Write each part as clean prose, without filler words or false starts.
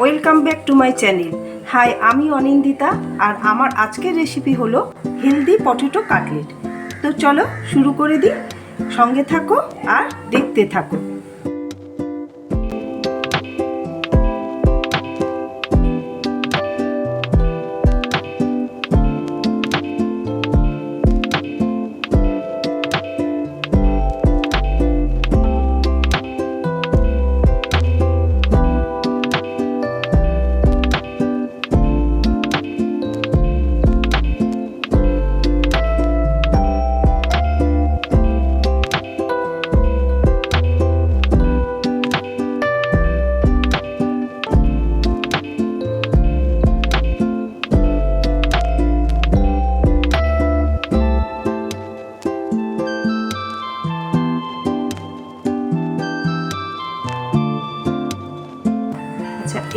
Welcome back to my channel. Hi, আমি অনিন্দিতা আর আমার আজকের রেসিপি হলো হেলদি পটেটো কাটলেট। তো চলো শুরু করে দিই, সঙ্গে থাকো আর দেখতে থাকো।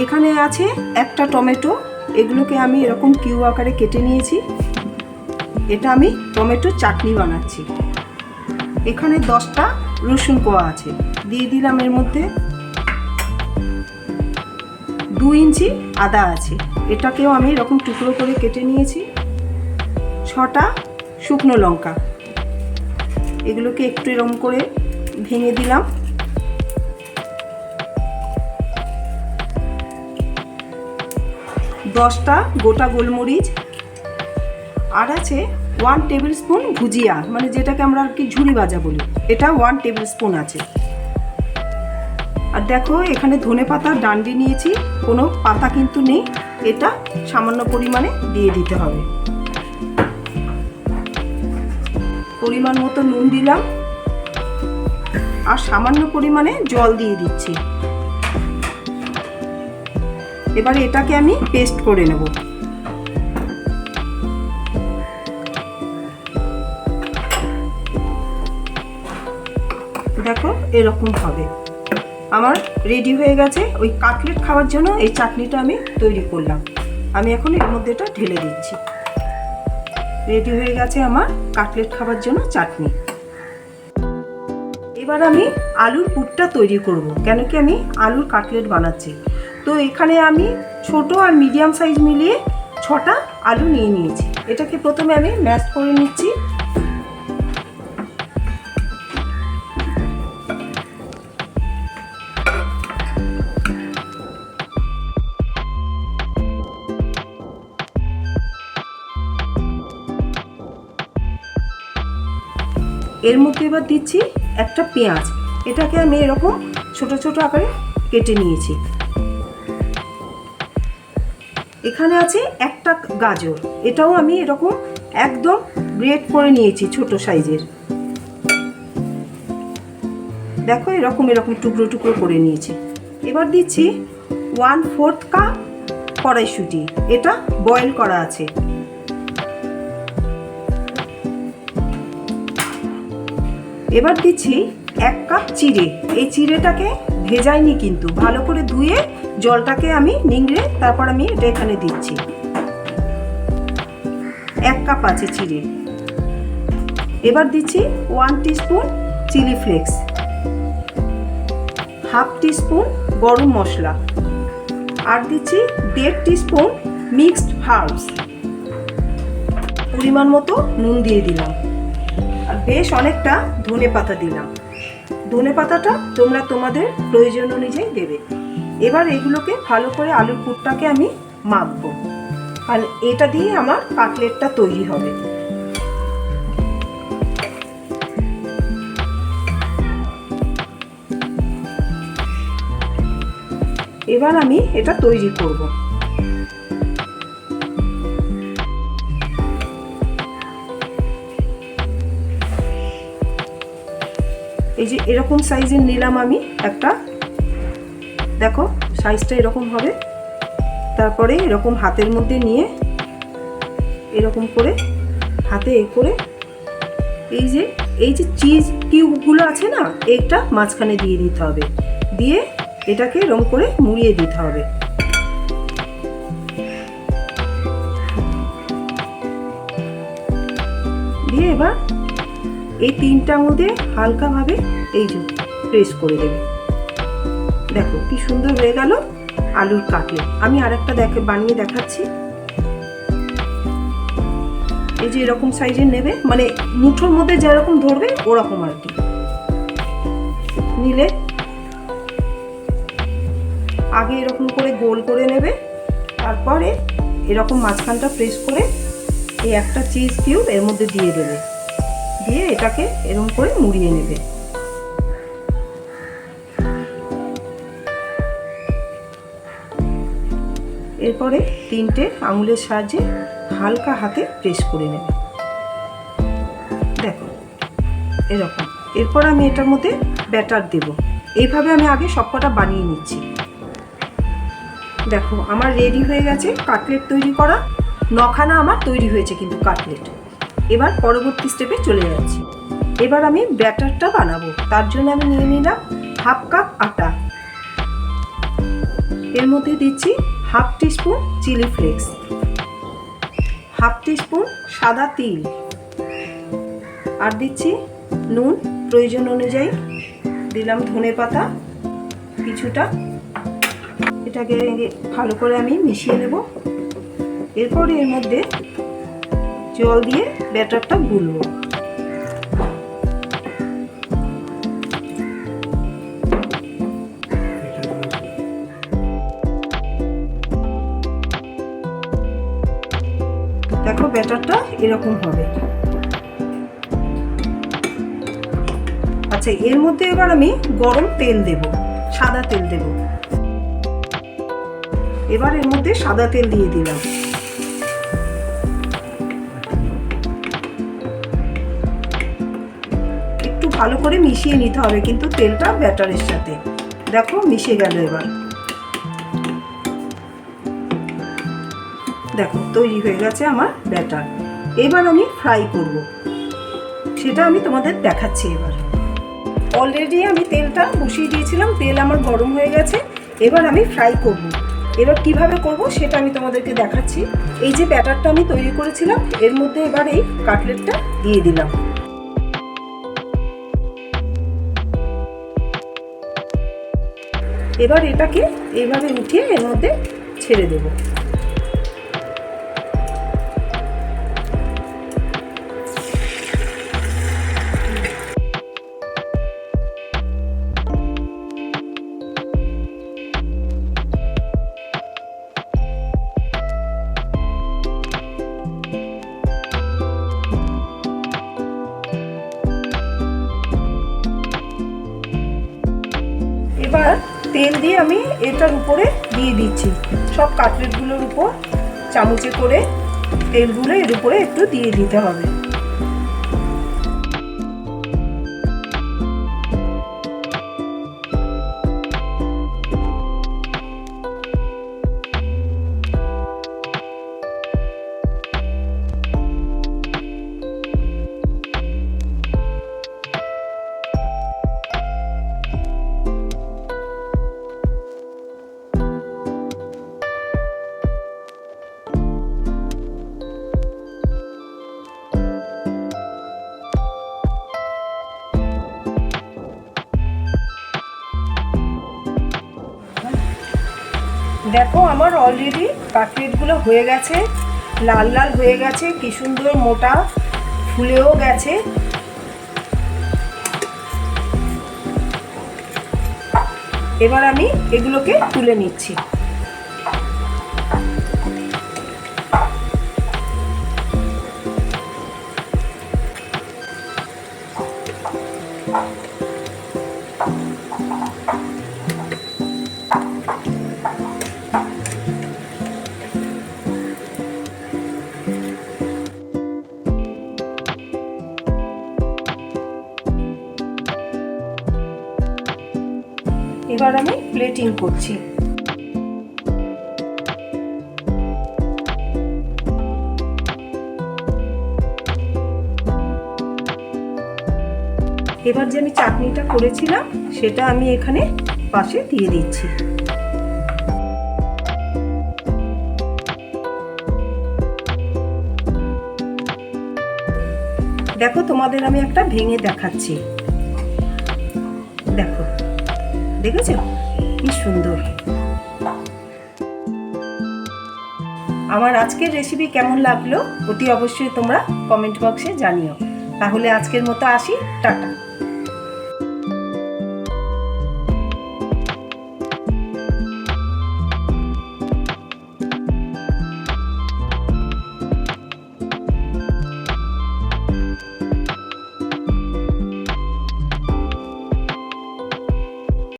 এখানে আছে একটা টমেটো, এগুলোকে আমি এরকম কিউব আকারে কেটে নিয়েছি। এটা আমি টমেটো চাটনি বানাচ্ছি। এখানে 10টা রসুন কোয়া আছে, দিয়ে দিলাম। এর মধ্যে 2 ইঞ্চি আদা আছে, এটাকেও আমি এরকম টুকরো করে কেটে নিয়েছি। 6টা শুকনো লঙ্কা, এগুলোকে একটু এরকম করে ভেঙে দিলাম। 10টা গোটা গোলমরিচ, আর আছে 1 টেবিল স্পুন ভুজিয়া, মানে যেটাকে আমরা আর কি ঝুরি ভাজা বলি, এটা 1 টেবিল স্পুন আছে। আর দেখো এখানে ধনেপাতার ডান্ডি নিয়েছি, কোনো পাতা কিন্তু নেই, এটা সামান্য পরিমাণে দিয়ে দিতে হবে। পরিমাণ মতো নুন দিলাম আর সামান্য পরিমাণে জল দিয়ে দিচ্ছি। এবারে এটাকে আমি পেস্ট করে নেব। দেখো এরকম হবে। আমার রেডি হয়ে গেছে। ওই কাটলেট খাওয়ার জন্য এই চাটনিটা আমি তৈরি করলাম। আমি এখন এর মধ্যে এটা ঢেলে দিচ্ছি। রেডি হয়ে গেছে আমার কাটলেট খাওয়ার জন্য চাটনি। এবার আমি আলুর পুরটা তৈরি করব, কেন কি আমি আলুর কাটলেট বানাচ্ছি। তো এখানে আমি ছোট আর মিডিয়াম সাইজ মিলিয়ে 6টা আলু নিয়ে নিয়েছি। এটাকে প্রথমে আমি ম্যাশ করে নিচ্ছি। এর মধ্যে এবার দিচ্ছি একটা পেঁয়াজ, এটাকে আমি এরকম ছোট ছোট আকারে কেটে নিয়েছি। এখানে আছে একটা গাজর, এটাও আমি এরকম একদম গ্রেট করে নিয়েছি ছোট সাইজের। দেখো এরকম এরকম টুকরো টুকরো করে নিয়েছি। এবার দিচ্ছি 1/4 কাপ কড়াইশুঁটি, এটা বয়েল করা আছে। এবার দিচ্ছি 1 কাপ চিড়ে, এই চিড়েটাকে ভেজাইনি কিন্তু, ভালো করে ধুয়ে জলটাকে আমি নিংড়ে তারপর আমি এটা এখানে দিচ্ছি। 1 কাপ আছে চিড়ে। এবার দিচ্ছি 1 টিস্পুন চিলি ফ্লেক্স, 1/2 টিস্পুন গরম মশলা, আর দিচ্ছি 1.5 টিস্পুন মিক্সড হার্বস। পরিমাণ মতো নুন দিয়ে দিলাম, আর বেশ অনেকটা ধনে পাতা দিলাম। ধনে পাতাটা তোমরা তোমাদের প্রয়োজন অনুযায়ী দেবে। এবার এগুলোকে ভালো করে আলুর পুরটাকে আমি মাখবো, আর এটা দিয়ে আমার কাটলেটটা তৈরি হবে। এবার আমি এটা তৈরি করব। এই যে এরকম সাইজের নিলাম আমি একটা, দেখো সাইজটা এরকম হবে। তারপরে এরকম হাতের মধ্যে নিয়ে এরকম করে হাতে করে এই যে চিজ কিউবগুলো আছে না, একটা মাঝখানে দিয়ে দিতে হবে, দিয়ে এটাকে এরকম করে মুড়িয়ে দিতে হবে। দিয়ে এবার এই 3টা আঙুলে হালকাভাবে এই যে প্রেস করে দেবে। দেখো কি সুন্দর হয়ে গেল আলুর কাটলেট। আমি আরেকটা বানিয়ে দেখাচ্ছি। এই যে এরকম সাইজের নেবে, মানে মুঠোর মধ্যে যেরকম ধরবে ওরকম আর কি নিলে আগে এরকম করে গোল করে নেবে, তারপরে এরকম মাঝখানটা প্রেস করে এই একটা চিজ কিউব এর মধ্যে দিয়ে দেবে, দিয়ে এটাকে এরকম করে মুড়িয়ে নেবে। এরপরে 3টে আঙুলের সাহায্যে হালকা হাতে প্রেস করে নেবে, দেখো এরকম। এরপর আমি এটার মধ্যে ব্যাটার দেব। এইভাবে আমি আগে সবকটা বানিয়ে নিচ্ছি। দেখো আমার রেডি হয়ে গেছে কাটলেট তৈরি করা। 9খানা আমার তৈরি হয়েছে কিন্তু কাটলেট। এবার পরবর্তী স্টেপে চলে যাচ্ছি। এবার আমি ব্যাটারটা বানাবো। তার জন্য আমি নিয়ে নিলাম 1/2 কাপ আটা। এর মধ্যে দিচ্ছি 1/2 টিস্পুন চিলি ফ্লেক্স, 1/2 টিস্পুন সাদা তিল, আর দিচ্ছি নুন প্রয়োজন অনুযায়ী, দিলাম ধনেপাতা কিছুটা। এটাকে ভালো করে আমি মিশিয়ে নেব। এরপরে এর মধ্যে জল দিয়ে ব্যাটারটা গুলবো। দেখো ব্যাটারটা এরকম হবে। আচ্ছা, এর মধ্যে এবার আমি গরম তেল দেব, সাদা তেল দেব। এবার এর মধ্যে সাদা তেল দিয়ে দিলাম। একটু ভালো করে মিশিয়ে নিতে হবে কিন্তু তেলটা ব্যাটারের সাথে। দেখো মিশে গেল। এবার দেখো তৈরি হয়ে গেছে আমার ব্যাটার। এবার আমি ফ্রাই করব, সেটা আমি তোমাদের দেখাচ্ছি। এবার অলরেডি আমি তেলটা বসিয়ে দিয়েছিলাম, তেল আমার গরম হয়ে গেছে। এবার আমি ফ্রাই করব। এবার কিভাবে করব সেটা আমি তোমাদেরকে দেখাচ্ছি। এই যে ব্যাটারটা আমি তৈরি করেছিলাম এর মধ্যে এবার এই কাটলেটটা দিয়ে দিলাম। এবার এটাকে এইভাবে উঠিয়ে এর মধ্যে ছেড়ে দেব। এবার তেল দিয়ে আমি এটার উপরে দিয়ে দিচ্ছি। সব কাটলেটগুলোর উপর চামচে করে তেলগুলো এর উপরে একটু দিয়ে দিতে হবে। দেখো আমার অলরেডি কাটলেটগুলো হয়ে গেছে, লাল লাল হয়ে গেছে, কি সুন্দর মোটা ফুলেও গেছে। এবার আমি এগুলোকে তুলে নিচ্ছি। এবার আমি প্লেটিং করছি। এবার যে আমি চাটনিটা করেছিলাম সেটা আমি এখানে পাশে দিয়ে দিচ্ছি। দেখো তোমাদের আমি একটা ভেঙে দেখাচ্ছি। দেখো, দেখেছো কি সুন্দর। আমার আজকের রেসিপি কেমন লাগলো অতি অবশ্যই তোমরা কমেন্ট বক্সে জানিও। তাহলে আজকের মতো আসি, টাটা।